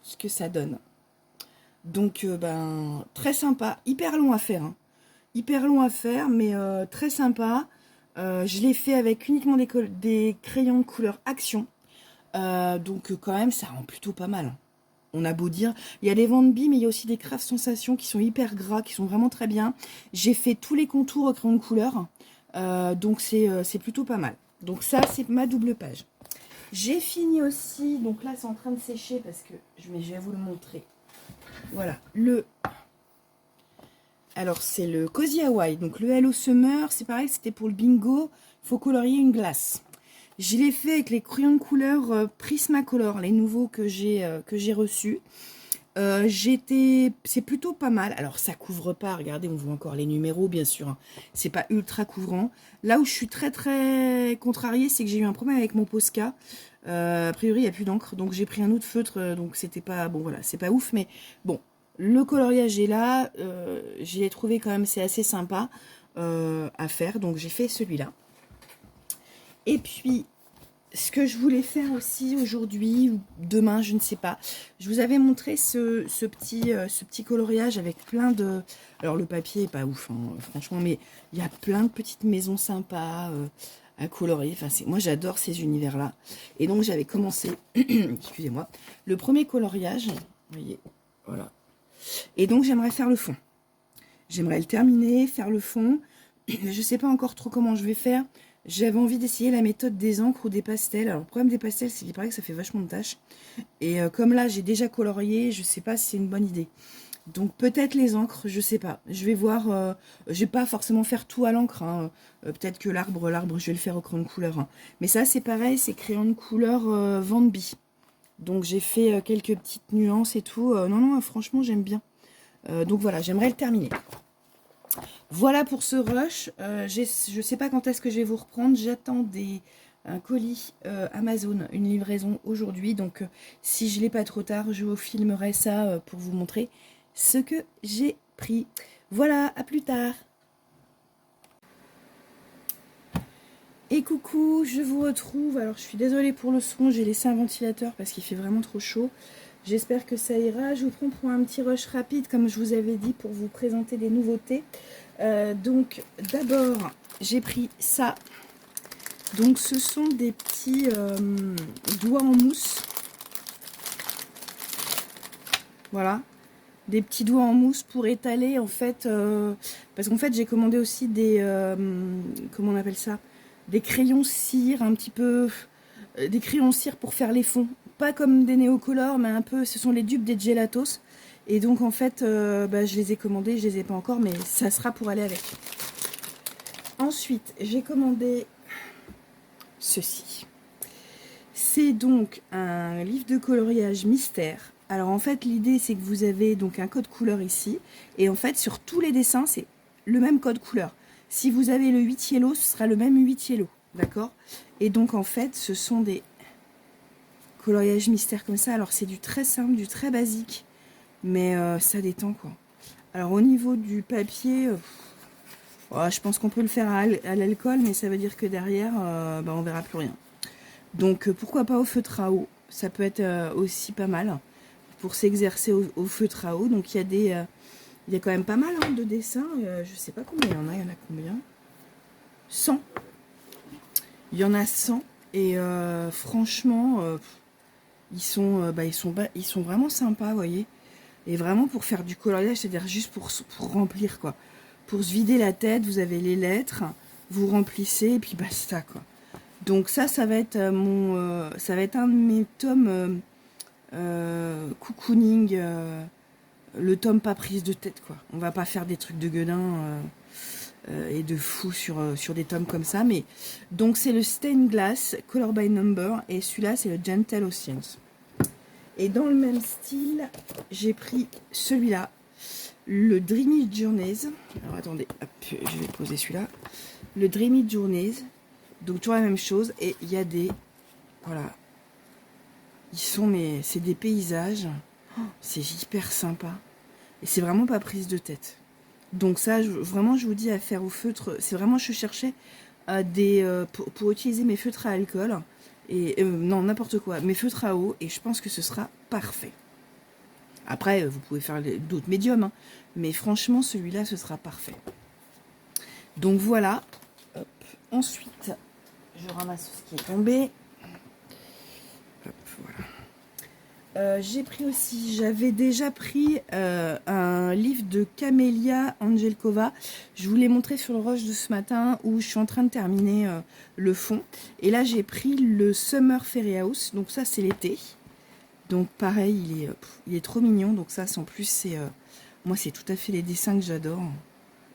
ce que ça donne. Donc, ben, très sympa, hyper long à faire. Hein. Hyper long à faire, mais très sympa. Je l'ai fait avec uniquement des crayons de couleur Action. Donc, quand même, ça rend plutôt pas mal. On a beau dire, il y a des Van B, mais il y a aussi des Craft Sensations qui sont hyper gras, qui sont vraiment très bien. J'ai fait tous les contours au crayon de couleur. Donc, c'est plutôt pas mal. Donc, ça, c'est ma double page. J'ai fini aussi, donc là, c'est en train de sécher parce que je vais vous le montrer. Voilà, alors c'est le Cozy Hawaii, donc le Hello Summer, c'est pareil, c'était pour le bingo, il faut colorier une glace. Je l'ai fait avec les crayons de couleur Prismacolor, les nouveaux que j'ai reçus. C'est plutôt pas mal. Alors ça couvre pas, regardez, on voit encore les numéros, bien sûr. Hein. C'est pas ultra couvrant. Là où je suis très très contrariée, c'est que j'ai eu un problème avec mon Posca. A priori, il n'y a plus d'encre, donc j'ai pris un autre feutre, donc c'était pas... Bon voilà, c'est pas ouf, mais bon. Le coloriage est là, j'ai trouvé quand même, c'est assez sympa à faire, donc j'ai fait celui-là. Et puis, ce que je voulais faire aussi aujourd'hui, ou demain, je ne sais pas, je vous avais montré ce petit coloriage avec plein de... Alors le papier est pas ouf, hein, franchement, mais il y a plein de petites maisons sympas à colorier. Enfin, moi j'adore ces univers-là. Et donc j'avais commencé, excusez-moi, le premier coloriage, vous voyez, voilà. Et donc j'aimerais faire le fond. J'aimerais le terminer, faire le fond. Je ne sais pas encore trop comment je vais faire. J'avais envie d'essayer la méthode des encres ou des pastels. Alors le problème des pastels, c'est qu'il paraît que ça fait vachement de tâches. Et comme là j'ai déjà colorié, je ne sais pas si c'est une bonne idée. Donc peut-être les encres, je sais pas. Je vais voir. Je vais pas forcément faire tout à l'encre, hein. Peut-être que l'arbre, je vais le faire au crayon de couleur, hein. Mais ça, c'est pareil, c'est crayon de couleur Van Bee. Donc j'ai fait quelques petites nuances et tout. Non, non, franchement, j'aime bien. Donc voilà, j'aimerais le terminer. Voilà pour ce rush. Je sais pas quand est-ce que je vais vous reprendre. J'attends un colis Amazon, une livraison aujourd'hui. Donc si je l'ai pas trop tard, je vous filmerai ça pour vous montrer ce que j'ai pris. Voilà, à plus tard. Et coucou, je vous retrouve. Alors je suis désolée pour le son, j'ai laissé un ventilateur parce qu'il fait vraiment trop chaud. J'espère que ça ira. Je vous prends pour un petit rush rapide, comme je vous avais dit, pour vous présenter des nouveautés. Donc d'abord, j'ai pris ça. Donc ce sont des petits doigts en mousse. Voilà. Des petits doigts en mousse pour étaler en fait. Parce qu'en fait j'ai commandé aussi des... comment on appelle ça? Des crayons cire un petit peu... des crayons cire pour faire les fonds. Pas comme des néocolores, mais un peu... Ce sont les dupes des gelatos. Et donc en fait, je les ai commandés, je les ai pas encore, mais ça sera pour aller avec. Ensuite, j'ai commandé ceci. C'est donc un livre de coloriage mystère. Alors en fait, l'idée c'est que vous avez donc un code couleur ici. Et en fait, sur tous les dessins, c'est le même code couleur. Si vous avez le 8 yellow, ce sera le même 8 yellow. D'accord? Et donc en fait, ce sont des coloriages mystères comme ça. Alors c'est du très simple, du très basique. Mais ça détend quoi. Alors au niveau du papier... je pense qu'on peut le faire à l'alcool, mais ça veut dire que derrière, on verra plus rien. Donc pourquoi pas au feutre à eau, ça peut être aussi pas mal pour s'exercer au feutre à eau. Donc il y a quand même pas mal de dessins, je sais pas combien il y en a combien 100. Il y en a 100 et franchement ils sont vraiment sympas, vous voyez. Et vraiment pour faire du coloriage, c'est-à-dire juste pour remplir quoi. Pour se vider la tête, vous avez les lettres, vous remplissez et puis basta quoi. Donc ça va être ça va être un de mes tomes cocooning, le tome pas prise de tête quoi. On va pas faire des trucs de gueudin et de fou sur des tomes comme ça, mais donc c'est le Stained Glass Color by Number et celui-là c'est le Gentle Oceans. Et dans le même style, j'ai pris celui-là, le Dreamy Journeys. Alors attendez, hop, je vais poser celui-là. Le Dreamy Journeys. Donc toujours la même chose. Et il y a des... Voilà. C'est des paysages. Oh, c'est hyper sympa. Et c'est vraiment pas prise de tête. Donc ça, vraiment, je vous dis à faire au feutre. C'est vraiment, je cherchais pour utiliser mes feutres à alcool. Et non, n'importe quoi. Mes feutres à eau. Et je pense que ce sera parfait. Après, vous pouvez faire d'autres médiums. Hein, mais franchement, celui-là, ce sera parfait. Donc voilà. Hop. Ensuite, je ramasse ce qui est tombé. Hop, voilà. J'ai pris aussi, j'avais déjà pris un livre de Camélia Angelkova. Je vous l'ai montré sur le rush de ce matin où je suis en train de terminer le fond. Et là, j'ai pris le Summer Fairy House. Donc ça, c'est l'été. Donc pareil, il est trop mignon. Donc ça, en plus, moi, c'est tout à fait les dessins que j'adore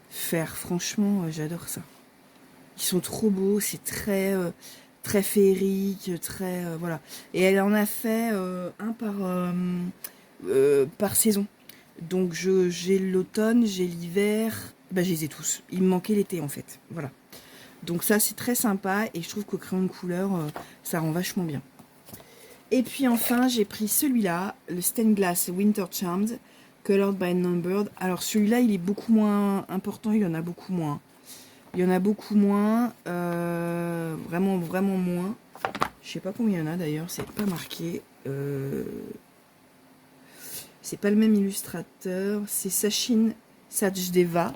faire. Franchement, j'adore ça. Ils sont trop beaux, c'est très féerique, très voilà. Et elle en a fait un par saison. Donc j'ai l'automne, j'ai l'hiver, je les ai tous. Il me manquait l'été en fait, voilà. Donc ça c'est très sympa et je trouve qu'au crayon de couleur ça rend vachement bien. Et puis enfin j'ai pris celui-là, le Stained Glass Winter Charmed, Colored by Numbered. Alors celui-là il est beaucoup moins important, il y en a beaucoup moins. Il y en a beaucoup moins, vraiment, vraiment moins. Je sais pas combien il y en a d'ailleurs, c'est pas marqué. C'est pas le même illustrateur, c'est Sachin Sachdeva,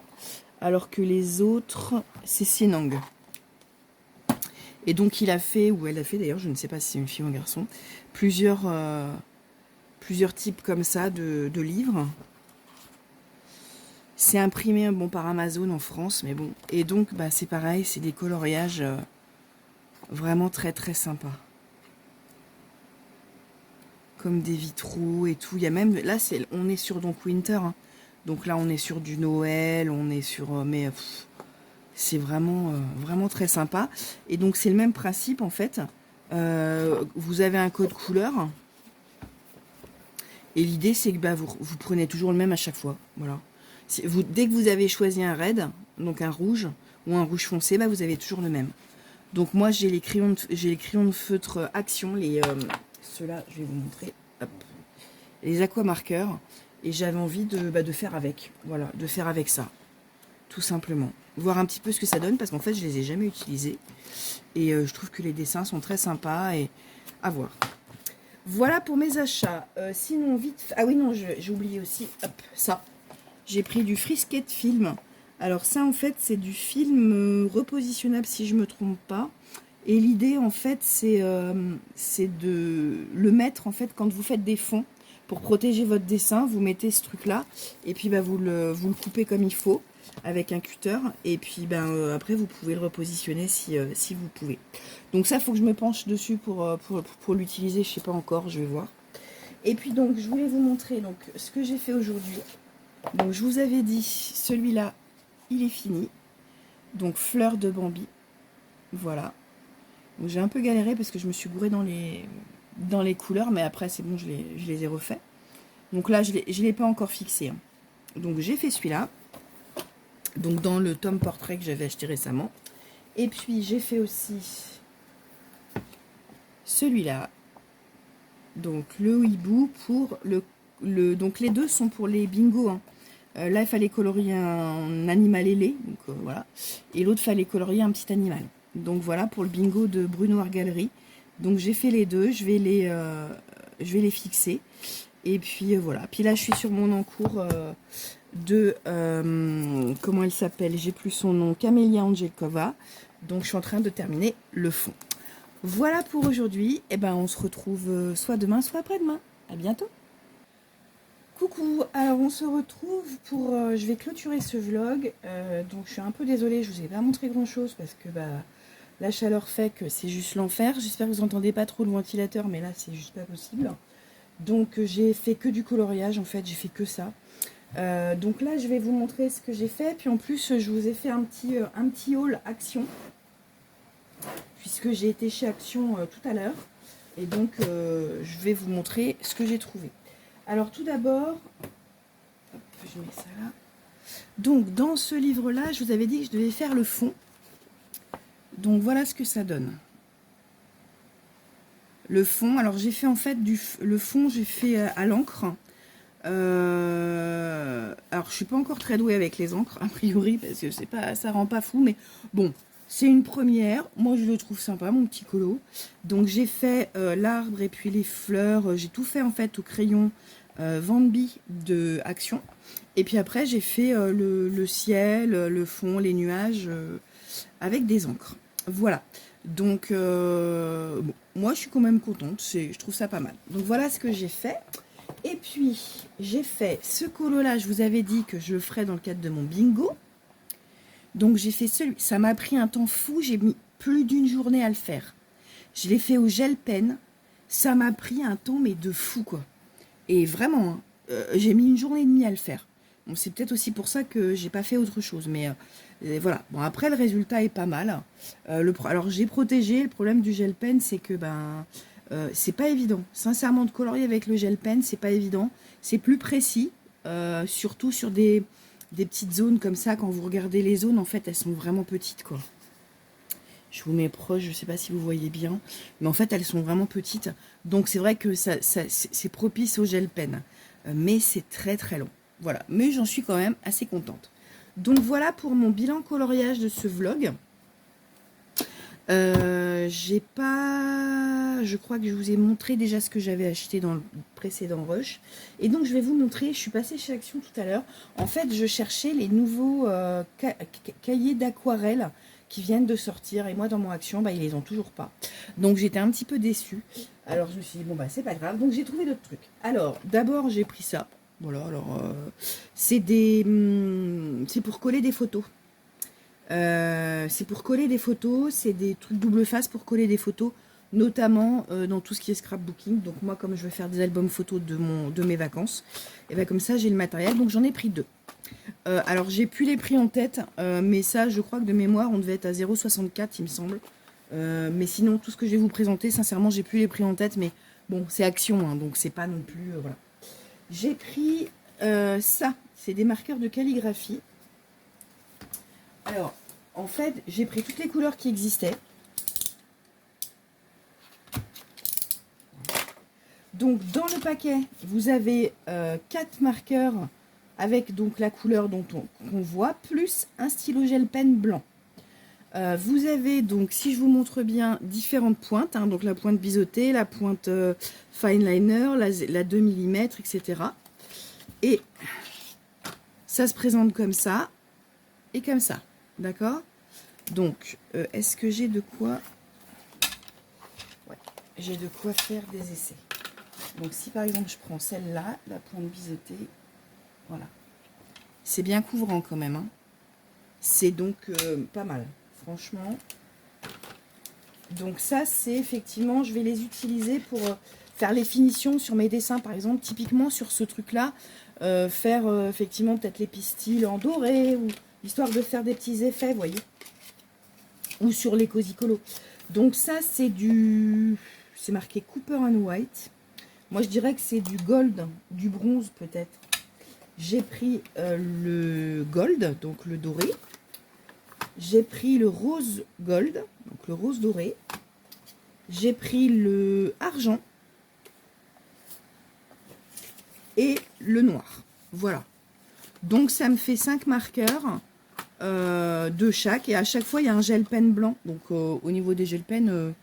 alors que les autres, c'est Sinang. Et donc il a fait, ou elle a fait d'ailleurs, je ne sais pas si c'est une fille ou un garçon, plusieurs types comme ça de livres. C'est imprimé par Amazon en France, mais bon. Et donc, c'est pareil, c'est des coloriages vraiment très très sympas. Comme des vitraux et tout. Il y a même, là, on est sur donc Winter. Hein. Donc là, on est sur du Noël, on est sur... mais c'est vraiment, vraiment très sympa. Et donc, c'est le même principe, en fait. Vous avez un code couleur. Et l'idée, c'est que bah, vous prenez toujours le même à chaque fois. Voilà. Dès que vous avez choisi un red, donc un rouge ou un rouge foncé, bah, vous avez toujours le même. Donc moi, j'ai les crayons de feutre Action. Ceux-là, je vais vous montrer. Hop. Les aquamarqueurs. Et j'avais envie de faire avec. Voilà, de faire avec ça. Tout simplement. Voir un petit peu ce que ça donne, parce qu'en fait, je les ai jamais utilisés. Et je trouve que les dessins sont très sympas et à voir. Voilà pour mes achats. Sinon, vite... Ah oui, non, j'ai oublié aussi. Hop, ça. J'ai pris du Frisket Film. Alors ça, en fait, c'est du film repositionnable, si je me trompe pas. Et l'idée, en fait, c'est de le mettre, en fait, quand vous faites des fonds. Pour protéger votre dessin, vous mettez ce truc-là. Et puis, bah, vous le coupez comme il faut, avec un cutter. Et puis, ben, après, vous pouvez le repositionner si vous pouvez. Donc ça, il faut que je me penche dessus pour l'utiliser. Je sais pas encore, je vais voir. Et puis, donc, je voulais vous montrer donc, ce que j'ai fait aujourd'hui. Donc, je vous avais dit, celui-là, il est fini. Donc, fleur de Bambi. Voilà. J'ai un peu galéré parce que je me suis gourée dans les couleurs, mais après c'est bon, je les ai refaits. Donc là, je l'ai pas encore fixé. Hein. Donc j'ai fait celui-là. Donc dans le tome portrait que j'avais acheté récemment. Et puis j'ai fait aussi celui-là. Donc le hibou pour donc les deux sont pour les bingos. Hein. Là, il fallait colorier un animal ailé. Donc voilà. Et l'autre, fallait colorier un petit animal. Donc voilà pour le bingo de Bruno Art Gallery. Donc j'ai fait les deux, je vais les fixer. Et puis voilà. Puis là je suis sur mon encours de comment elle s'appelle, j'ai plus son nom, Camélia Angelkova. Donc je suis en train de terminer le fond. Voilà pour aujourd'hui. Et ben on se retrouve soit demain, soit après-demain. À bientôt. Coucou, alors on se retrouve pour... je vais clôturer ce vlog, donc je suis un peu désolée, je vous ai pas montré grand chose parce que bah, la chaleur fait que c'est juste l'enfer. J'espère que vous entendez pas trop le ventilateur, mais là c'est juste pas possible. Donc j'ai fait que du coloriage en fait, j'ai fait que ça. Donc là je vais vous montrer ce que j'ai fait, puis en plus je vous ai fait un petit haul Action, puisque j'ai été chez Action tout à l'heure, et donc je vais vous montrer ce que j'ai trouvé. Alors tout d'abord, je mets ça là. Donc dans ce livre-là, je vous avais dit que je devais faire le fond. Donc voilà ce que ça donne. Le fond, alors j'ai fait en fait le fond, j'ai fait à l'encre. Alors je suis pas encore très douée avec les encres a priori parce que c'est pas, ça rend pas fou, mais bon, c'est une première. Moi je le trouve sympa mon petit colo. Donc j'ai fait l'arbre et puis les fleurs. J'ai tout fait en fait au crayon Van Bie de Action. Et puis après j'ai fait le ciel, le fond, les nuages avec des encres. Voilà. Donc bon, moi je suis quand même contente. Je trouve ça pas mal. Donc voilà ce que j'ai fait. Et puis, j'ai fait ce colo-là, je vous avais dit que je le ferais dans le cadre de mon bingo. Donc, j'ai fait celui... Ça m'a pris un temps fou, j'ai mis plus d'une journée à le faire. Je l'ai fait au gel pen. Ça m'a pris un temps, mais de fou, quoi. Et vraiment, hein, j'ai mis une journée et demie à le faire. Bon, c'est peut-être aussi pour ça que j'ai pas fait autre chose. Mais voilà. Bon, après, le résultat est pas mal. Alors, j'ai protégé. Le problème du gel pen, c'est que... c'est pas évident. Sincèrement, de colorier avec le gel pen, c'est pas évident. C'est plus précis, surtout sur des petites zones comme ça. Quand vous regardez les zones, en fait, elles sont vraiment petites, quoi. Je vous mets proche, je sais pas si vous voyez bien. Mais en fait, elles sont vraiment petites. Donc, c'est vrai que c'est propice au gel pen. Mais c'est très, très long. Voilà. Mais j'en suis quand même assez contente. Donc, voilà pour mon bilan coloriage de ce vlog. J'ai pas... Je crois que je vous ai montré déjà ce que j'avais acheté dans le précédent rush. Et donc, je vais vous montrer. Je suis passée chez Action tout à l'heure. En fait, je cherchais les nouveaux cahiers d'aquarelle qui viennent de sortir. Et moi, dans mon Action, bah, ils les ont toujours pas. Donc, j'étais un petit peu déçue. Alors, je me suis dit, bon, bah, c'est pas grave. Donc, j'ai trouvé d'autres trucs. Alors, d'abord, j'ai pris ça. Voilà, alors... c'est pour coller des photos. C'est pour coller des photos, c'est des trucs double face pour coller des photos. notamment dans tout ce qui est scrapbooking. Donc moi, comme je veux faire des albums photos de mes vacances, et bien comme ça j'ai le matériel, donc j'en ai pris 2. Alors j'ai plus les prix en tête, mais ça je crois que de mémoire on devait être à 0,64 il me semble. Mais sinon tout ce que je vais vous présenter, sincèrement j'ai plus les prix en tête, mais bon c'est Action, hein, donc c'est pas non plus... voilà. J'ai pris ça, c'est des marqueurs de calligraphie. Alors en fait j'ai pris toutes les couleurs qui existaient. Donc dans le paquet vous avez 4 marqueurs avec donc la couleur dont on voit, plus un stylo gel pen blanc. Vous avez donc, si je vous montre bien, différentes pointes, hein, donc la pointe biseautée, la pointe fine liner, la 2 mm, etc. Et ça se présente comme ça et comme ça, d'accord? Donc, est-ce que j'ai de quoi... Ouais, j'ai de quoi faire des essais. Donc si par exemple je prends celle-là, la pointe biseautée, voilà. C'est bien couvrant quand même. Hein. C'est donc pas mal, franchement. Donc ça, c'est effectivement, je vais les utiliser pour faire les finitions sur mes dessins. Par exemple, typiquement sur ce truc-là, faire effectivement peut-être les pistils en doré, ou histoire de faire des petits effets, vous voyez. Ou sur les Cozy Colo. Donc ça, c'est du... C'est marqué Copper and White. Moi, je dirais que c'est du gold, du bronze peut-être. J'ai pris le gold, donc le doré. J'ai pris le rose gold, donc le rose doré. J'ai pris le argent. Et le noir. Voilà. Donc ça me fait 5 marqueurs de chaque. Et à chaque fois, il y a un gel pen blanc. Donc au niveau des gel pen,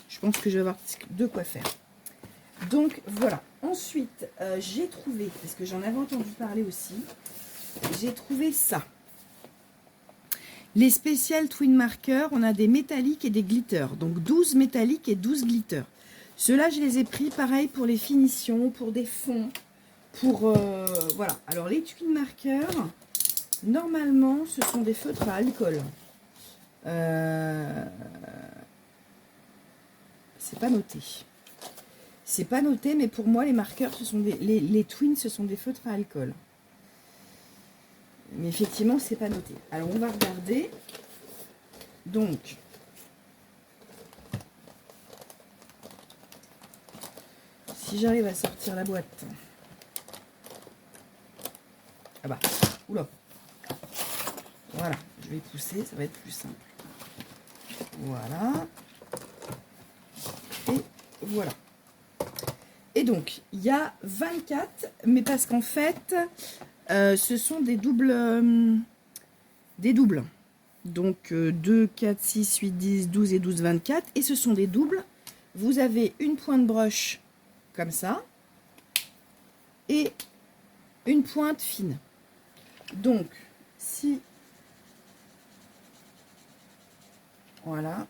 je pense que je vais avoir de quoi faire. Donc voilà. Ensuite, j'ai trouvé, parce que j'en avais entendu parler aussi, j'ai trouvé ça. Les spéciales twin markers, on a des métalliques et des glitters. Donc 12 métalliques et 12 glitters. Ceux-là, je les ai pris pareil pour les finitions, pour des fonds, pour... voilà. Alors les twin markers, normalement, ce sont des feutres à alcool. C'est pas noté. C'est pas noté, mais pour moi, les marqueurs, ce sont les twins, ce sont des feutres à alcool. Mais effectivement, c'est pas noté. Alors, on va regarder. Donc, si j'arrive à sortir la boîte. Ah bah, oula. Voilà, je vais pousser, ça va être plus simple. Voilà. Et voilà. Et donc, il y a 24, mais parce qu'en fait, ce sont des doubles. Donc, 2, 4, 6, 8, 10, 12 et 12, 24. Et ce sont des doubles. Vous avez une pointe broche comme ça. Et une pointe fine. Donc, si... Voilà.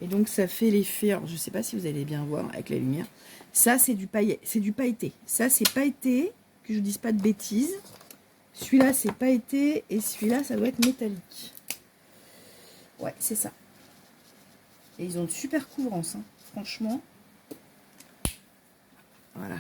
Et donc, ça fait l'effet... Je ne sais pas si vous allez bien voir avec la lumière. Ça, c'est du pailleté. Ça, c'est pailleté, que je ne dise pas de bêtises. Celui-là, c'est pailleté. Et celui-là, ça doit être métallique. Ouais, c'est ça. Et ils ont de super couvrance, hein, franchement. Voilà.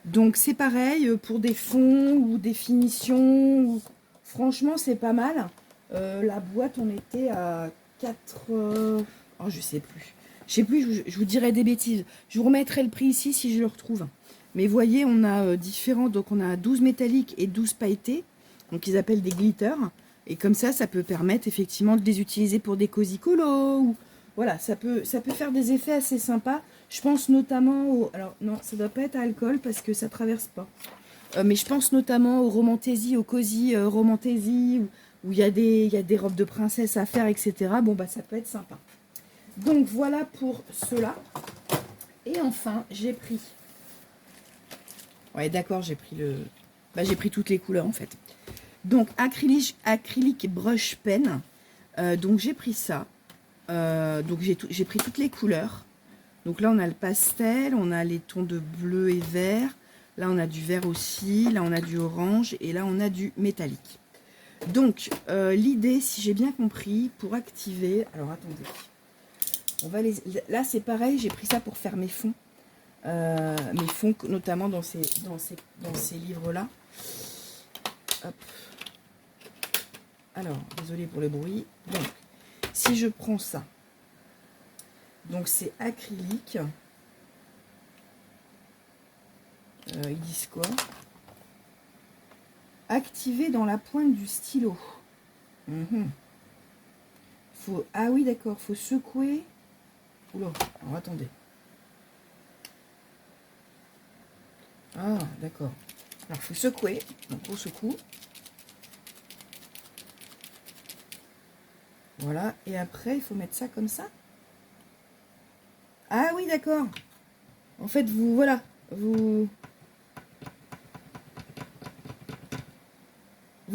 Donc, c'est pareil pour des fonds ou des finitions. Franchement, c'est pas mal. La boîte, on était à 4... Oh, je sais plus. Je sais plus, je vous dirai des bêtises. Je vous remettrai le prix ici si je le retrouve. Mais vous voyez, on a différents. Donc, on a 12 métalliques et 12 pailletés. Donc, ils appellent des glitters. Et comme ça, ça peut permettre effectivement de les utiliser pour des Cozy Colo. Ou, voilà, ça peut faire des effets assez sympas. Je pense notamment au... Alors, non, ça ne doit pas être à alcool parce que ça ne traverse pas. Mais je pense notamment au Romantasy, au Cozy Romantasy, où il y a des robes de princesse à faire, etc. Bon, bah, ça peut être sympa. Donc, voilà pour cela. Et enfin, j'ai pris... Ouais, d'accord, j'ai pris le... Bah, j'ai pris toutes les couleurs, en fait. Donc, acrylique brush pen. Donc, j'ai pris ça. Donc, j'ai pris toutes les couleurs. Donc, là, on a le pastel, on a les tons de bleu et vert. Là, on a du vert aussi. Là, on a du orange. Et là, on a du métallique. Donc, l'idée, si j'ai bien compris, pour activer... Alors, attendez. On va les... Là, c'est pareil, j'ai pris ça pour faire mes fonds. Notamment dans ces livres-là. Hop. Alors, désolé pour le bruit. Donc, si je prends ça, donc c'est acrylique. Ils disent quoi? Activé dans la pointe du stylo. Ah oui, d'accord, faut secouer. Oula, alors attendez. Ah, d'accord. Alors, il faut secouer. Donc, on secoue. Voilà. Et après, il faut mettre ça comme ça. Ah oui, d'accord. En fait, voilà. Vous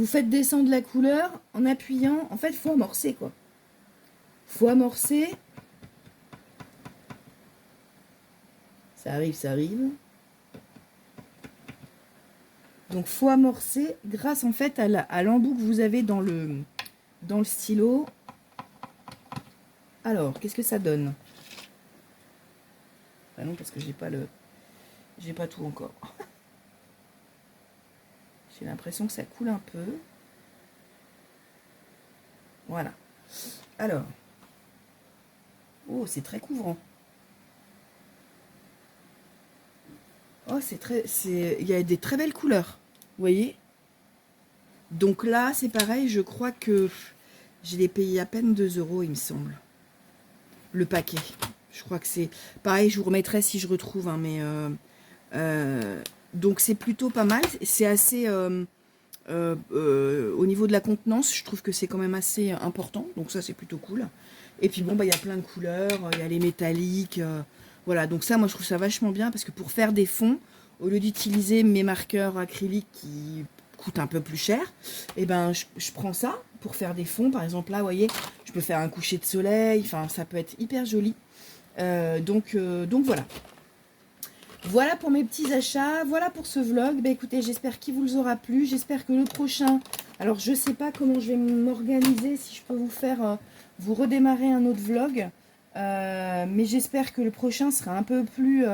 faites descendre la couleur en appuyant. En fait, il faut amorcer, quoi. Faut amorcer. Ça arrive, ça arrive. Donc, faut amorcer grâce, en fait, à l'embout que vous avez dans le stylo. Alors, qu'est-ce que ça donne? Ah non, parce que j'ai pas tout encore. J'ai l'impression que ça coule un peu. Voilà. Alors. Oh, c'est très couvrant. Oh, il y a des très belles couleurs. Vous voyez? Donc là, c'est pareil, je crois que je l'ai payé à peine 2 €, il me semble. Le paquet. Je crois que c'est... Pareil, je vous remettrai si je retrouve, hein, mais... donc c'est plutôt pas mal. C'est assez... au niveau de la contenance, je trouve que c'est quand même assez important. Donc ça, c'est plutôt cool. Et puis bon, bah, il y a plein de couleurs. Il y a les métalliques. Voilà, donc ça, moi, je trouve ça vachement bien. Parce que pour faire des fonds, au lieu d'utiliser mes marqueurs acryliques qui coûtent un peu plus cher, et ben, je prends ça pour faire des fonds. Par exemple, là, vous voyez, je peux faire un coucher de soleil. Enfin, ça peut être hyper joli. Donc voilà. Voilà pour mes petits achats, voilà pour ce vlog. Bah écoutez, j'espère qu'il vous aura plu. J'espère que le prochain, alors je sais pas comment je vais m'organiser, si je peux vous faire, vous redémarrer un autre vlog. Mais j'espère que le prochain sera un peu plus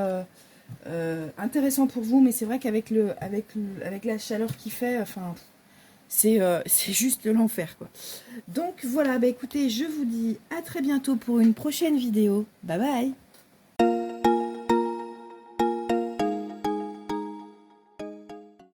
intéressant pour vous. Mais c'est vrai qu'avec la chaleur qu'il fait, enfin, c'est juste l'enfer, quoi. Donc voilà, bah écoutez, je vous dis à très bientôt pour une prochaine vidéo. Bye bye.